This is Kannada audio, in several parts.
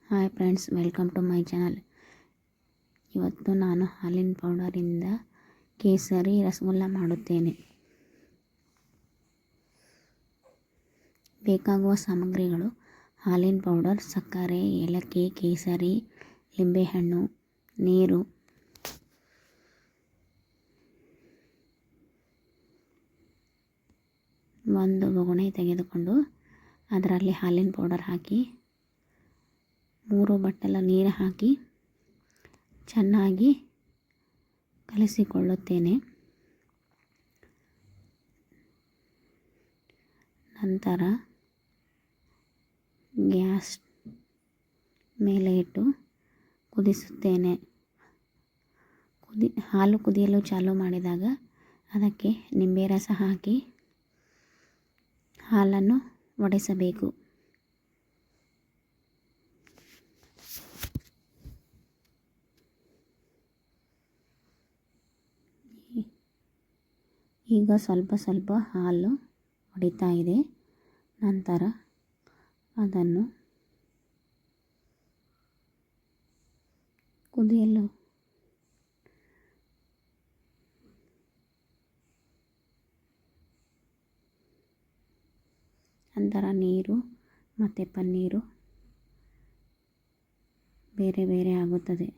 Hi friends, welcome to my channel. ಇವತ್ತು ನಾನು ಹಾಲಿನ ಪೌಡರಿಂದ ಕೇಸರಿ ರಸಗುಲ್ಲ ಮಾಡುತ್ತೇನೆ. ಬೇಕಾಗುವ ಸಾಮಗ್ರಿಗಳು: ಹಾಲಿನ ಪೌಡರ್, ಸಕ್ಕರೆ, ಏಲಕ್ಕಿ, ಕೇಸರಿ, ಲಿಂಬೆಹಣ್ಣು, ನೀರು. ಒಂದು ಬೊಗಣೆ ತೆಗೆದುಕೊಂಡು ಅದರಲ್ಲಿ ಹಾಲಿನ ಪೌಡರ್ ಹಾಕಿ 3 ಬಟ್ಟಲ ನೀರು ಹಾಕಿ ಚೆನ್ನಾಗಿ ಕಲಿಸಿಕೊಳ್ಳುತ್ತೇನೆ. ನಂತರ ಗ್ಯಾಸ್ ಮೇಲೆ ಇಟ್ಟು ಕುದಿಸುತ್ತೇನೆ. ಹಾಲು ಕುದಿಯಲು ಚಾಲು ಮಾಡಿದಾಗ ಅದಕ್ಕೆ ನಿಂಬೆ ರಸ ಹಾಕಿ ಹಾಲನ್ನು ಒಡೆಸಬೇಕು. ಈಗ ಸ್ವಲ್ಪ ಹಾಲು ಹೊಡಿತಾ ಇದೆ. ನಂತರ ಅದನ್ನು ಕುದಿಯಲು ನಂತರ ನೀರು ಮತ್ತು ಪನ್ನೀರು ಬೇರೆ ಬೇರೆ ಆಗುತ್ತದೆ.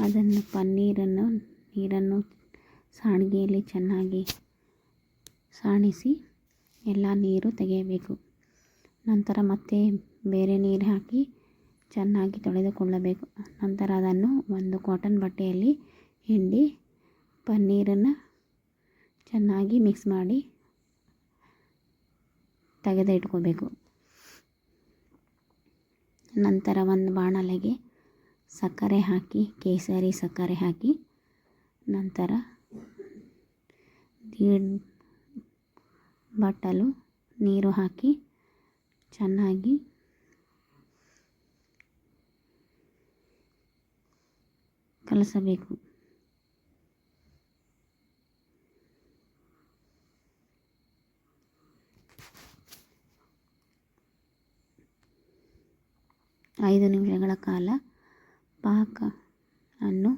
ಅದನ್ನು ನೀರನ್ನು ಸಾಣಿಗೆಯಲ್ಲಿ ಚೆನ್ನಾಗಿ ಸಾಣಿಸಿ ಎಲ್ಲ ನೀರು ತೆಗೆಯಬೇಕು. ನಂತರ ಮತ್ತೆ ಬೇರೆ ನೀರು ಹಾಕಿ ಚೆನ್ನಾಗಿ ತೊಳೆದುಕೊಳ್ಳಬೇಕು. ನಂತರ ಅದನ್ನು ಒಂದು ಕಾಟನ್ ಬಟ್ಟೆಯಲ್ಲಿ ಹಿಂಡಿ ಪನ್ನೀರನ್ನು ಚೆನ್ನಾಗಿ ಮಿಕ್ಸ್ ಮಾಡಿ ತೆಗೆದಿಟ್ಕೋಬೇಕು. ನಂತರ ಒಂದು ಬಾಣಲೆಗೆ ಸಕ್ಕರೆ ಹಾಕಿ, ಕೇಸರಿ ಸಕ್ಕರೆ ಹಾಕಿ, ನಂತರ 1.5 ಬಟ್ಟಲು ನೀರು ಹಾಕಿ ಚೆನ್ನಾಗಿ ಕಲಸಬೇಕು. ಐದು ನಿಮಿಷಗಳ ಕಾಲ ಪಾಕ ಅನ್ನು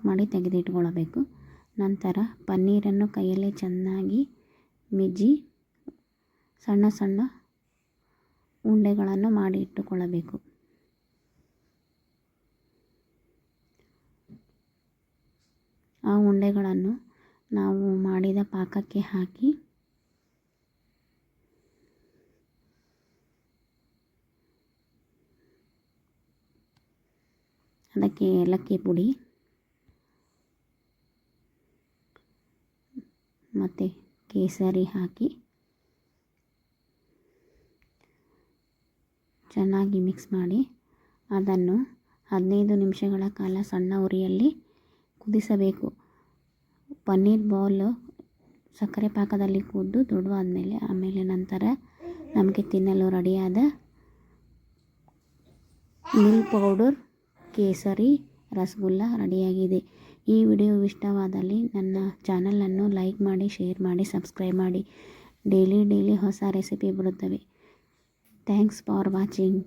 ಮಾಡಿ ತೆಗೆದಿಟ್ಕೊಳ್ಳಬೇಕು. ನಂತರ ಪನ್ನೀರನ್ನು ಕೈಯಲ್ಲಿ ಚೆನ್ನಾಗಿ ಮಿಜ್ಜಿ ಸಣ್ಣ ಸಣ್ಣ ಉಂಡೆಗಳನ್ನು ಮಾಡಿ ಇಟ್ಟುಕೊಳ್ಳಬೇಕು. ಆ ಉಂಡೆಗಳನ್ನು ನಾವು ಮಾಡಿದ ಪಾಕಕ್ಕೆ ಹಾಕಿ ಅದಕ್ಕೆ ಏಲಕ್ಕಿ ಪುಡಿ ಮತ್ತು ಕೇಸರಿ ಹಾಕಿ ಚೆನ್ನಾಗಿ ಮಿಕ್ಸ್ ಮಾಡಿ ಅದನ್ನು 15 ನಿಮಿಷಗಳ ಕಾಲ ಸಣ್ಣ ಉರಿಯಲ್ಲಿ ಕುದಿಸಬೇಕು. ಪನ್ನೀರ್ ಬೌಲ್ ಸಕ್ಕರೆ ಪಾಕದಲ್ಲಿ ಕುದ್ದು ಆಮೇಲೆ ನಂತರ ನಮಗೆ ತಿನ್ನಲು ರೆಡಿಯಾದ ಮಿಲ್ಕ್ ಪೌಡರ್ ಕೇಸರಿ ರಸಗುಲ್ಲ ರೆಡಿಯಾಗಿದೆ. ಈ ವಿಡಿಯೋ ಇಷ್ಟವಾದಲ್ಲಿ ನನ್ನ ಚಾನಲನ್ನು ಲೈಕ್ ಮಾಡಿ, ಶೇರ್ ಮಾಡಿ, ಸಬ್ಸ್ಕ್ರೈಬ್ ಮಾಡಿ. ಡೈಲಿ ಹೊಸ ರೆಸಿಪಿ ಬರುತ್ತವೆ. Thanks for watching.